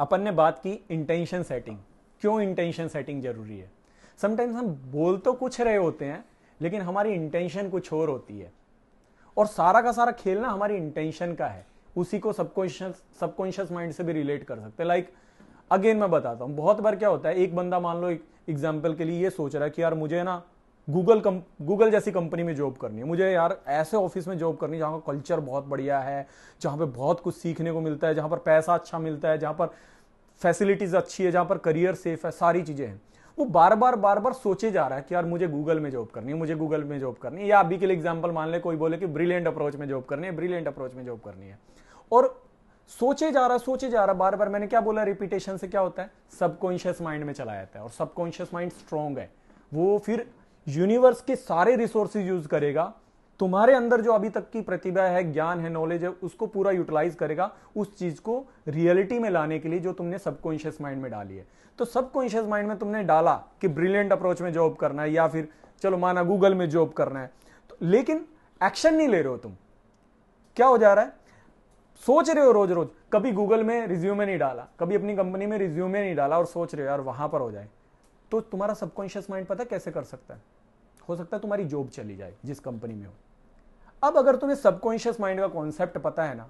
अपन ने बात की इंटेंशन सेटिंग। क्यों इंटेंशन सेटिंग जरूरी है? समटाइम्स हम बोल तो कुछ रहे होते हैं लेकिन हमारी इंटेंशन कुछ और होती है, और सारा का सारा खेल ना हमारी इंटेंशन का है। उसी को सबकॉन्शियस माइंड से भी रिलेट कर सकते हैं। लाइक अगेन मैं बताता हूं, बहुत बार क्या होता है, एक बंदा मान लो एक एग्जाम्पल के लिए ये सोच रहा है कि यार मुझे ना गूगल जैसी कंपनी में जॉब करनी है, मुझे यार ऐसे ऑफिस में जॉब करनी है जहां का कल्चर बहुत बढ़िया है, जहां पे बहुत कुछ सीखने को मिलता है, जहां पर पैसा अच्छा मिलता है, जहां पर फैसिलिटीज अच्छी है, जहां पर करियर सेफ है, सारी चीजें हैं। वो बार बार सोचे जा रहा है कि यार मुझे गूगल में जॉब करनी है, मुझे गूगल में जॉब करनी है। या अभी के लिए एग्जांपल मान ले, कोई बोले कि ब्रिलियंट अप्रोच में जॉब करनी है, ब्रिलियंट अप्रोच में जॉब करनी है, और सोचे जा रहा बार बार। मैंने क्या बोला, रिपीटेशन से क्या होता है, सबकॉन्शियस माइंड में चला जाता है, और सबकॉन्शियस माइंड स्ट्रांग है, वो फिर यूनिवर्स के सारे रिसोर्सेज यूज करेगा, तुम्हारे अंदर जो अभी तक की प्रतिभा है, ज्ञान है, नॉलेज है, उसको पूरा यूटिलाइज करेगा उस चीज को रियलिटी में लाने के लिए जो तुमने सबकॉन्शियस माइंड में डाली है। तो सबकॉन्शियस माइंड में तुमने डाला कि ब्रिलियंट अप्रोच में जॉब करना है, या फिर चलो माना गूगल में जॉब करना है, तो लेकिन एक्शन नहीं ले रहे हो तुम। क्या हो जा रहा है, सोच रहे हो रोज रोज, कभी गूगल में रिज्यूमे नहीं डाला, कभी अपनी कंपनी में रिज्यूमे नहीं डाला, और सोच रहे हो यार वहां पर हो जाए। तो तुम्हारा सबकॉन्शियस माइंड पता कैसे कर सकता है, हो सकता है तुम्हारी जॉब चली जाए जिस कंपनी में हो। अब अगर तुम्हें सबकॉन्शियस माइंड का कॉन्सेप्ट पता है ना,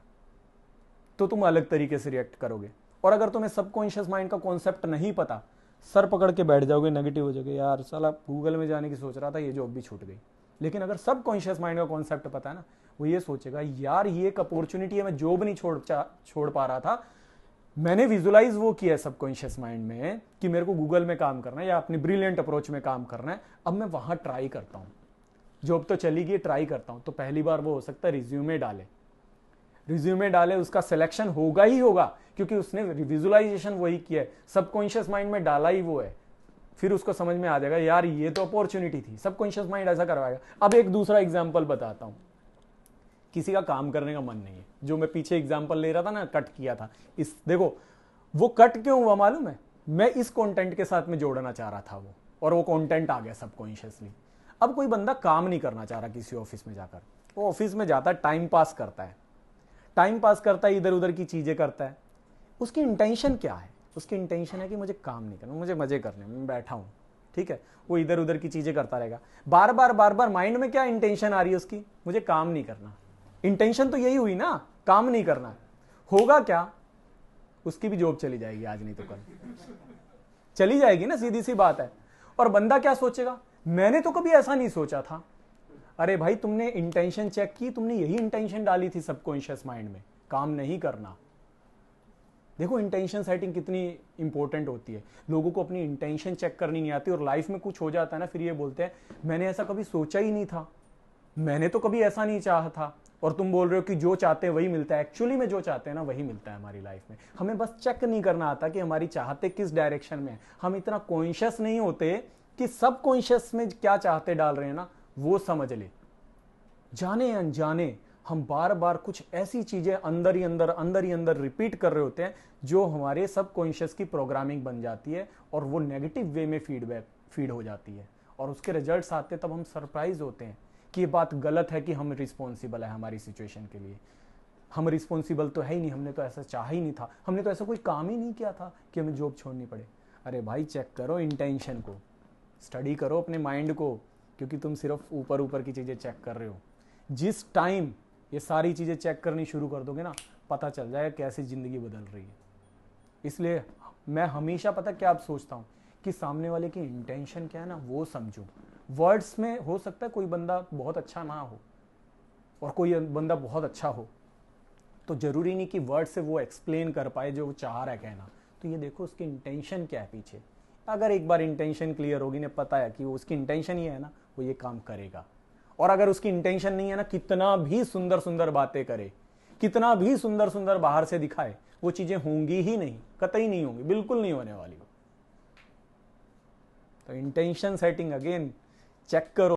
तो तुम अलग तरीके से रिएक्ट करोगे। और अगर तुम्हें सबकॉन्शियस माइंड का कॉन्सेप्ट नहीं पता, सर पकड़ के बैठ जाओगे, नेगेटिव हो जाओगे, यार साला गूगल में जाने की सोच रहा था, ये जॉब भी छूट गई। लेकिन अगर सबकॉन्शियस माइंड का कॉन्सेप्ट पता है ना, वो ये सोचेगा यार ये एक अपॉर्चुनिटी है, मैं जॉब नहीं छोड़ पा रहा था, मैंने विजुलाइज वो किया है सबकॉन्शियस माइंड में कि मेरे को गूगल में काम करना है या अपनी ब्रिलियंट अप्रोच में काम करना है, अब मैं वहां ट्राई करता हूं, जॉब तो चली गई, ट्राई करता हूं। तो पहली बार वो हो सकता है रिज्यूमे डाले, उसका सिलेक्शन होगा ही होगा, क्योंकि उसने विजुलाइजेशन वही किया है, सबकॉन्शियस माइंड में डाला ही वो है। फिर उसको समझ में आ जाएगा यार ये तो अपॉर्चुनिटी थी, सबकॉन्शियस माइंड ऐसा करवाएगा। अब एक दूसरा एग्जाम्पल बताता हूं, किसी का काम करने का मन नहीं है, जो मैं पीछे एग्जाम्पल ले रहा था ना, कट किया था, इस देखो वो कट क्यों हुआ मालूम है, मैं इस कंटेंट के साथ में जोड़ना चाह रहा था वो, और वो कंटेंट आ गया सबकॉन्शियसली। अब कोई बंदा काम नहीं करना चाह रहा किसी ऑफिस में जाकर, वो ऑफिस में जाता है, टाइम पास करता है, इधर उधर की चीजें करता है। उसकी इंटेंशन क्या है, उसकी इंटेंशन है कि मुझे काम नहीं करना, मुझे मजे करने, मैं बैठा हूं, ठीक है। वो इधर उधर की चीजें करता रहेगा, बार बार माइंड में क्या इंटेंशन आ रही है उसकी, मुझे काम नहीं करना। इंटेंशन तो यही हुई ना, काम नहीं करना। होगा क्या, उसकी भी जॉब चली जाएगी, आज नहीं तो कल चली जाएगी ना, सीधी सी बात है। और बंदा क्या सोचेगा, मैंने तो कभी ऐसा नहीं सोचा था। अरे भाई तुमने इंटेंशन चेक की, तुमने यही इंटेंशन डाली थी सबकॉन्शियस माइंड में, काम नहीं करना। देखो इंटेंशन सेटिंग कितनी इंपॉर्टेंट होती है। लोगों को अपनी इंटेंशन चेक करनी नहीं आती, और लाइफ में कुछ हो जाता है ना, फिर ये बोलते हैं मैंने ऐसा कभी सोचा ही नहीं था, मैंने तो कभी ऐसा नहीं चाहा था। और तुम बोल रहे हो कि जो चाहते हैं वही मिलता है। एक्चुअली में जो चाहते हैं ना वही मिलता है हमारी लाइफ में। हमें बस चेक नहीं करना आता कि हमारी चाहते किस डायरेक्शन में है। हम इतना कॉन्शियस नहीं होते कि सब कॉन्शियस में क्या चाहते डाल रहे हैं ना, वो समझ ले। जाने अनजाने हम बार बार कुछ ऐसी चीजें अंदर ही अंदर रिपीट कर रहे होते हैं जो हमारे सब कॉन्शियस की प्रोग्रामिंग बन जाती है, और वो नेगेटिव वे में फीड हो जाती है, और उसके रिजल्ट्स आते तब हम सरप्राइज होते हैं कि ये बात गलत है कि हम रिस्पॉन्सिबल है हमारी सिचुएशन के लिए। हम रिस्पॉन्सिबल तो है ही नहीं, हमने तो ऐसा चाहा ही नहीं था, हमने तो ऐसा कोई काम ही नहीं किया था कि हमें जॉब छोड़नी पड़े। अरे भाई चेक करो इंटेंशन को, स्टडी करो अपने माइंड को, क्योंकि तुम सिर्फ ऊपर ऊपर की चीजें चेक कर रहे हो। जिस टाइम ये सारी चीजें चेक करनी शुरू कर दोगे ना, पता चल जाएगा कैसी जिंदगी बदल रही है। इसलिए मैं हमेशा पता क्या आप सोचता हूं कि सामने वाले की इंटेंशन क्या है ना, वो समझूं। वर्ड्स में हो सकता है कोई बंदा बहुत अच्छा ना हो और कोई बंदा बहुत अच्छा हो, तो जरूरी नहीं कि वर्ड से वो एक्सप्लेन कर पाए जो वो चाह रहा है कहना। तो ये देखो उसकी इंटेंशन क्या है पीछे। अगर एक बार इंटेंशन क्लियर होगी ना, पता है कि वो उसकी इंटेंशन ही है ना, वो ये काम करेगा। और अगर उसकी इंटेंशन नहीं है ना, कितना भी सुंदर सुंदर बातें करे, कितना भी सुंदर सुंदर बाहर से दिखाए, वो चीजें होंगी ही नहीं, कतई नहीं होंगी, बिल्कुल नहीं होने वाली। तो इंटेंशन सेटिंग अगेन चेक करो।